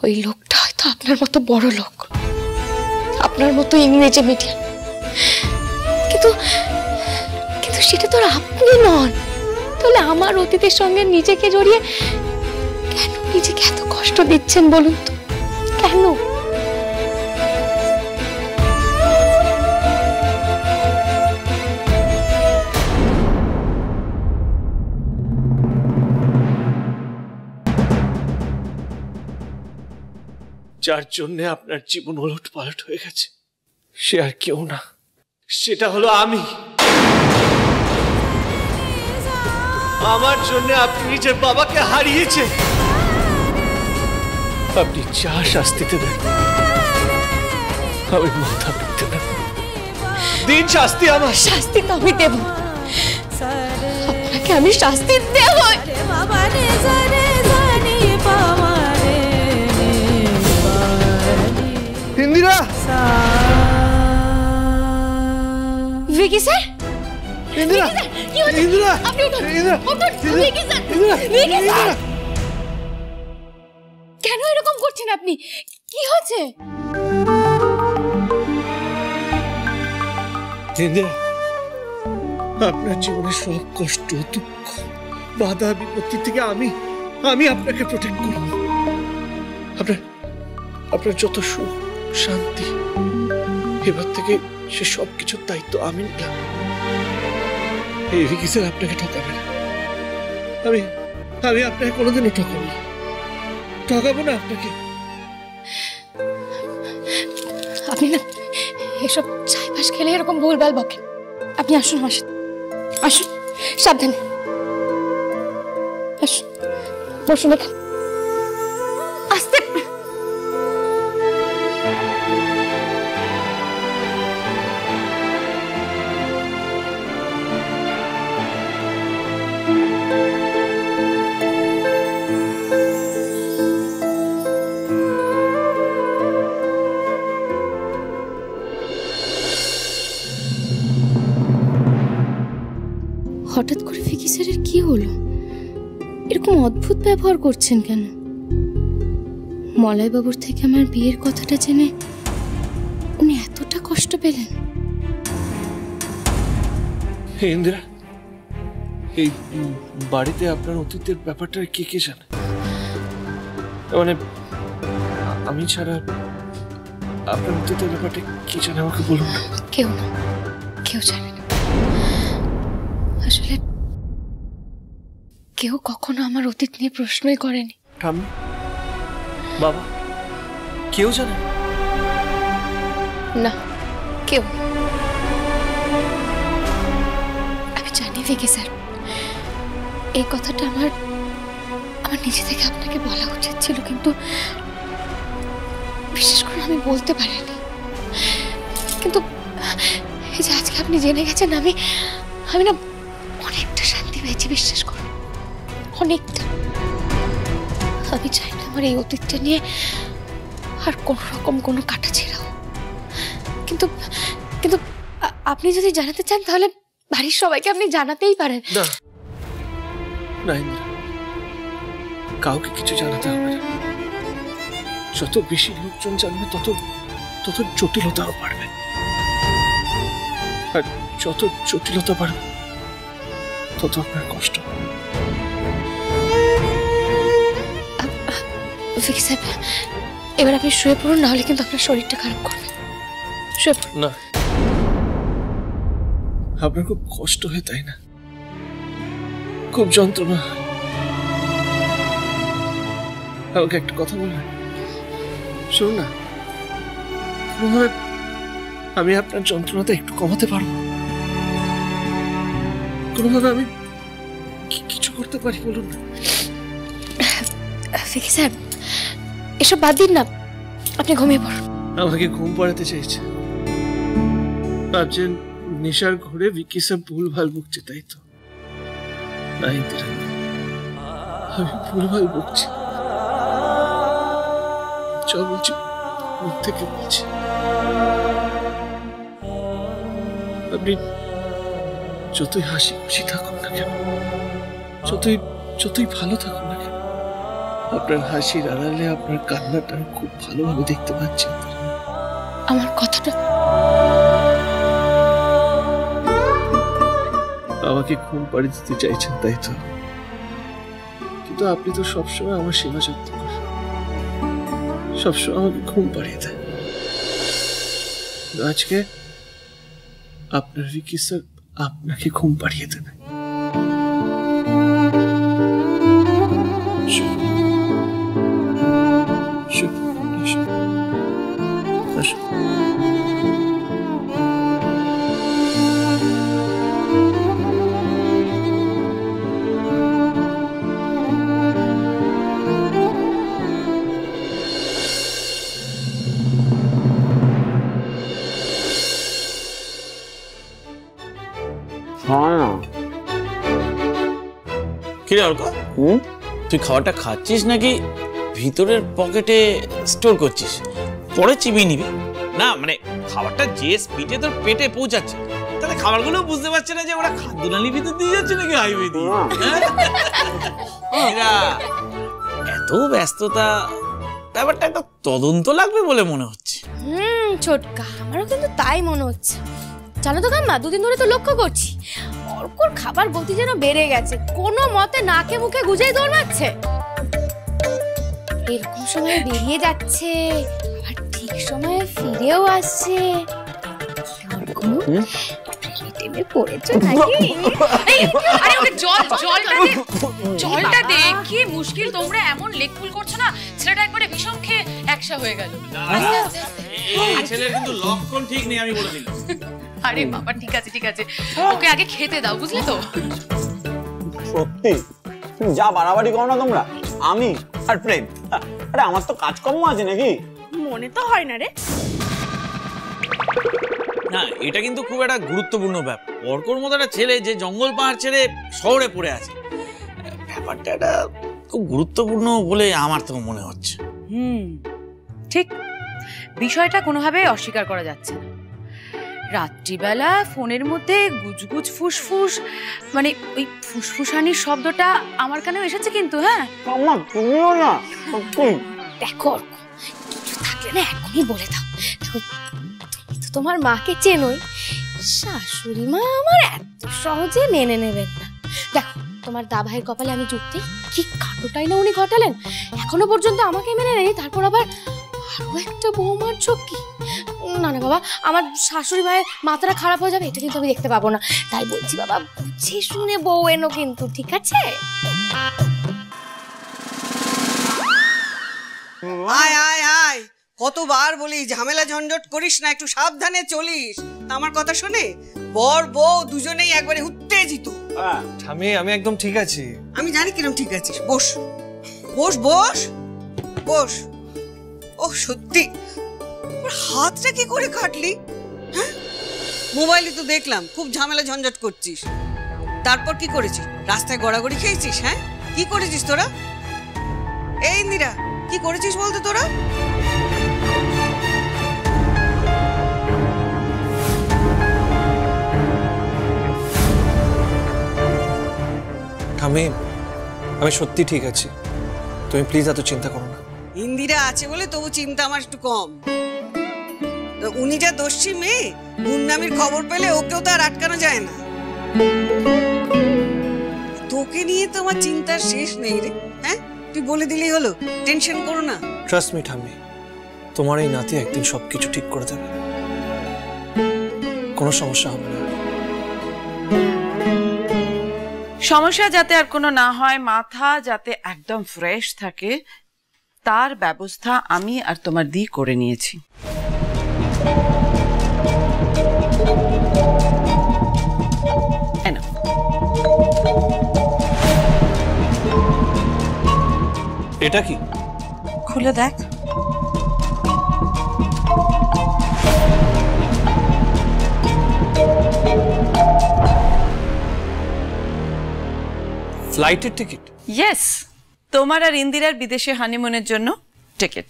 ওই লোকটা হয়তো আপনার মতো বড় লোক, আপনার মতো ইংরেজি মিডিয়াম, কিন্তু কিন্তু সেটা তো আর আপনি নন। তাহলে আমার অতীতের সঙ্গে নিজেকে জড়িয়ে কেন নিজেকে এত কষ্ট দিচ্ছেন বলুন তো, কেন? যার জন্য আপনার জীবন ওলট পালট হয়ে গেছে সে আর কেউ না, সেটা হলো আমি। আমার জন্য আপনি নিজের বাবাকে হারিয়েছেন। আপনি যা শাস্তি দেবেন আমি মাথা পেতে না। দিন শাস্তি আমার। শাস্তি তো আমি দেব, আপনাকে আমি শাস্তি দেব। ইন্দিরা, ভিকি স্যার, ইন্দিরা, ইন্দিরা, আপনি উঠুন, ইন্দিরা, উঠুন, ভিকি স্যার, ইন্দিরা, ভিকি স্যার। ইন্দিরা। কেন এরকম করছেন আপনি? কি হচ্ছে? ইন্দিরা, আপনার জীবনের সব কষ্ট, দুঃখ, বাধা বিপত্তি থেকে আমি আপনাকে প্রোটেক্ট করব। আপনার যত সুখ শান্তি এবার থেকে সে সব কিছুর দায়িত্ব আমি নিলাম। এই ভিকি স্যার আপনাকে ঠকাবে না। আমি আপনাকে কোনোদিনও ঠকাবো না আপনাকে। আপনি না এসব চাই পাশ খেলে এরকম ভুলভাল বকেন। আপনি আসুন আমার সাথে, আসুন, সাবধানে আসুন, বসুন এখানে, আস্তে। হঠাৎ করে ভিকি স্যারের কি হলো? এরকম অদ্ভুত ব্যবহার করছেন কেন? মলয়বাবুর থেকে আমার বিয়ের কথাটা জেনে উনি এতটা কষ্ট পেলেন? ইন্দিরা, এই বাড়িতে আপনার অতীতের ব্যাপারটা কে জানে? মানে আমি ছাড়া আপনার অতীতের ব্যাপারটা কি জানে আমাকে বলুন না। কেউ না, কেউ জানে না। আসলে কেউ কখনো আমার অতীত নিয়ে প্রশ্নই করেনি। ঠাম্মি, বাবা, কেউ জানে না, কেউ। আমি জানি ভিকি স্যার, এই কথাটা আমার নিজে থেকে আপনাকে বলা উচিত ছিল, কিন্তু বিশেষ করে আমি বলতে পারিনি। কিন্তু এই যে আজকে আপনি জেনে গেছেন, আমি না অনেকটা শান্তি পেয়েছি, বিশ্বাস করুন, অনেকটা। আমি চাই না আমার এই অতীতটা নিয়ে আর কোন রকম কোনো কাটা ছেড়াও। কিন্তু কিন্তু আপনি যদি জানাতে চান তাহলে বাড়ির সবাইকে আপনি জানাতেই পারেন। না না ইন্দিরা, কাউকে কিছু জানাতে হবে না। যত বেশি লোকজন জানবে তত জটিলতাও বাড়বে, আর যত জটিলতা বাড়বে তত আপনার কষ্ট। ভিকি স্যার, এবার আপনি শুয়ে পড়ুন, না হলে কিন্তু আপনার শরীরটা খারাপ করবে। শুয়ে পড়ুন। না, আপনার খুব কষ্ট হয় তাই না? খুব যন্ত্রণা। আমাকে একটা কথা বলবেন? শুনুন না, কোনোভাবে আমি আপনার যন্ত্রণাটা একটু কমাতে পারবো? কোনোভাবে আমি কিছু করতে পারি বলুন না। ভিকি স্যার, এসব বাদ দিন না, আপনি ঘুমিয়ে পড়ুন। আমাকে ঘুম পাড়াতে চাইছে? ভাবছেন নেশার ঘরে ভিকি স্যার ভুলভাল বকছে, তাই তো? না ইন্দিরা, আমি ভুলভাল বকছি। যা বলছি মুখ থেকে বলছি। আপনি যতই হাসি খুশি থাকুন না কেন, যতই ভালো থাকুন না কেন, আপনার হাসির আড়ালে আপনার কান্নাটা আমি খুব ভালোভাবে দেখতে পাচ্ছি। আমার কথাটা আমাকে ঘুম পাড়ি দিতে চাইছেন, তাই তো? কিন্তু আপনি তো সবসময় আমার সেবা যত্ন করেন, সবসময় আমাকে ঘুম পাড়িয়ে দেন। আজকে আপনার ভিকি স্যার আপনাকে ঘুম পাড়িয়ে দেবে। কি রে অর্ক, তুই খাবারটা খাচ্ছিস নাকি ভিতরের পকেটে স্টোর করছিস, পরে চিবিয়ে নিবি? না মানে খাবারটা যে স্পিডে তোর পেটে পৌঁছাচ্ছে তাতে খাবারগুলো বুঝতে পারছে না যে ওরা খাদ্যনালী ভিতর দিয়ে যাচ্ছে নাকি হাইওয়ে দিয়ে। এরা এত ব্যস্ততা, ব্যাপারটা একটা তদন্ত লাগবে বলে মনে হচ্ছে। ছোটকা, আমারও কিন্তু তাই মনে হচ্ছে। জানো তো কাম্মা, দুদিন ধরে তো লক্ষ্য করছি অর্কর খাবার গতি যেন বেড়ে গেছে, কোনো মতে নাকে মুখে গুজেই দৌড়াচ্ছে। এরকম সময় বেরিয়ে যাচ্ছে, আবার ঠিক সময়ে ফিরেও আসছে। প্রেমে পড়েছো নাকি? আরে ওকে জলটা দে, কি মুশকিল, তোমরা এমন লেকফুল করছো না, ছেলেটা একবারে বিষম খেয়ে একসা হয়ে গেল। এই ছেলের কিন্তু লক্ষণ ঠিক নেই, আমি বলে দিলাম। আরে বাবা ঠিক আছে ঠিক আছে, ওকে আগে খেতে দাও, বুঝলে তো? সত্যি তুমি যা বাড়াবাড়ি করো না তোমরা, আমি আর প্রেম, আরে আমার তো কাজকর্ম আছে নাকি? মনে তো হয় না রে। না, এটা কিন্তু খুব একটা গুরুত্বপূর্ণ ব্যাপার। অর্কর মতো একটা ছেলে যে জঙ্গল পাহাড় ছেড়ে শহরে পড়ে আছে, ব্যাপারটা একটা খুব গুরুত্বপূর্ণ বলে আমার তো মনে হচ্ছে। ঠিক, বিষয়টা কোনোভাবে অস্বীকার করা যাচ্ছে না। রাত্রিবেলা ফোনের মধ্যে গুজগুজ ফুসফুস, মানে ওই ফুসফুসানির শব্দটা আমার কানেও এসেছে কিন্তু। হ্যাঁ আম্মা তুমিও না, সত্যি দেখো অর্ক, কিছু থাকলে না এখনই বলে দাও। দেখো, তুমি তো তোমার মাকে চেনোই, শাশুড়ি মা আমার এত সহজে মেনে নেবেন না। দেখো, তোমার দাভাইয়ের কপালে আমি জুটতে কি কাণ্ডটাই না উনি ঘটালেন, এখনো পর্যন্ত আমাকে মেনে নেয়নি, তারপর আবার আরো একটা বৌমার ঝক্কি। না না বাবা, আমার শাশুড়ি মায়ের মাথাটা খারাপ হয়ে যাবে, এটা কিন্তু আমি দেখতে পাবো না। তাই বলছি বাবা, বুঝে শুনে বউ এনো কিন্তু, ঠিক আছে? আয় আয় আয়, কতবার বলি ঝামেলা ঝঞ্ঝট করিস না, একটু সাবধানে চলিস। আমার কথা শোনে, বর বউ দুজনেই একবারে উত্তেজিত। ঠামি আমি একদম ঠিক আছি। আমি জানি কিরম ঠিক আছিস, বস বস বস বস। ও সত্যি, ওর হাতটা কি করে কাটলি? হ্যাঁ, মোবাইলে তো দেখলাম খুব ঝামেলা ঝঞ্ঝট করছিস। তারপর কি করেছিস? রাস্তায় গড়াগড়ি খেয়েছিস? হ্যাঁ, কি করেছিস তোরা? এই ইন্দিরা, কি করেছিস বলতো তোরা? ঠামি আমি সত্যি ঠিক আছি, তুমি প্লিজ এত চিন্তা করো না। ইন্দিরা আছে বলে তবু চিন্তা আমার একটু কম। তো উনি যা দোষী মেয়ে, গুন্ডামির খবর পেলে ওকেও তো আর আটকানো যায় না। তোকে নিয়ে তো আমার চিন্তার শেষ নেই রে। হ্যাঁ, তুই বলে দিলেই হলো, টেনশন করো না। ট্রাস্ট মি ঠামি, তোমার এই নাতি একদিন সবকিছু ঠিক করে দেবে, কোনো সমস্যা হবে না। সমস্যা যাতে আর কোনো না হয়, মাথা যাতে একদম ফ্রেশ থাকে, তার ব্যবস্থা আমি আর তোমার দি করে নিয়েছি। এটা কি? খুলে দেখ। ফ্লাইটের টিকিট? ইয়েস, তোমার আর ইন্দিরার বিদেশে হানিমুনের জন্য টিকিট।